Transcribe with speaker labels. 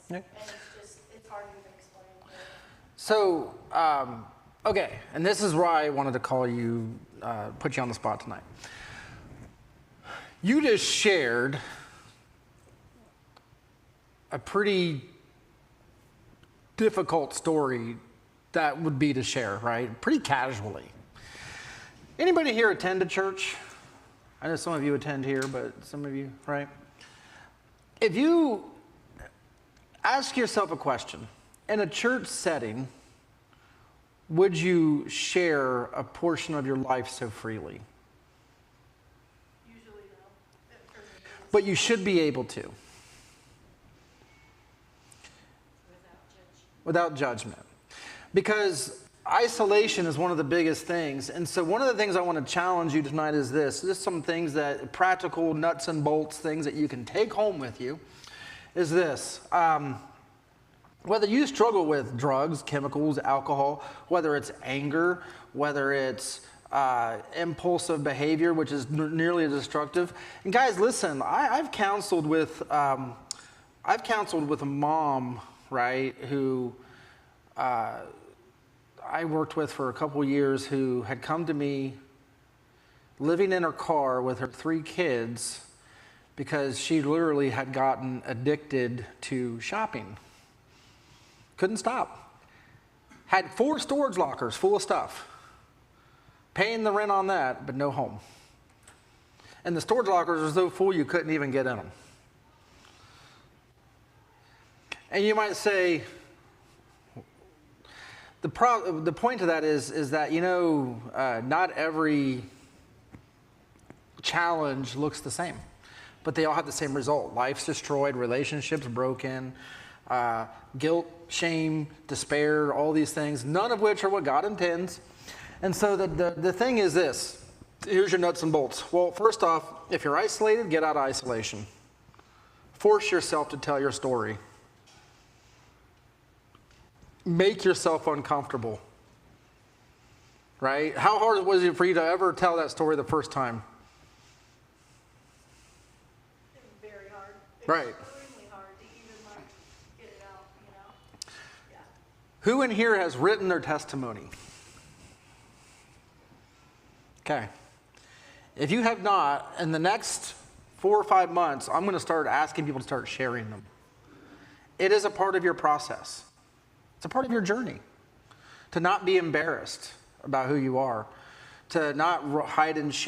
Speaker 1: Yeah.
Speaker 2: And it's hard to even explain.
Speaker 1: So, okay, and this is why I wanted to call you, put you on the spot tonight. You just shared a pretty difficult story that would be to share, right? Pretty casually. Anybody here attend a church? I know some of you attend here, but some of you, right? If you ask yourself a question, in a church setting, would you share a portion of your life so freely?
Speaker 2: Usually no.
Speaker 1: But you should be able to. Without judgment. Because isolation is one of the biggest things. And so one of the things I want to challenge you tonight is this. Just some things that, practical nuts and bolts, things that you can take home with you, is this. Whether you struggle with drugs, chemicals, alcohol, whether it's anger, whether it's impulsive behavior, which is nearly destructive. And guys, listen, I've counseled with a mom, right, who I worked with for a couple years, who had come to me living in her car with her 3 kids because she literally had gotten addicted to shopping. Couldn't stop. Had 4 storage lockers full of stuff. Paying the rent on that, but no home. And the storage lockers were so full you couldn't even get in them. And you might say, the point to that is that, not every challenge looks the same, but they all have the same result. Life's destroyed, relationships broken, guilt, shame, despair, all these things, none of which are what God intends. And so the thing is this. Here's your nuts and bolts. Well, first off, if you're isolated, get out of isolation. Force yourself to tell your story. Make yourself uncomfortable, right? How hard was it for you to ever tell that story the first time?
Speaker 2: Very hard.
Speaker 1: Right.
Speaker 2: Extremely hard to even get it out, Yeah.
Speaker 1: Who in here has written their testimony? Okay. If you have not, in the next 4 or 5 months, I'm going to start asking people to start sharing them. It is a part of your process. It's a part of your journey. To not be embarrassed about who you are. To not hide in shame.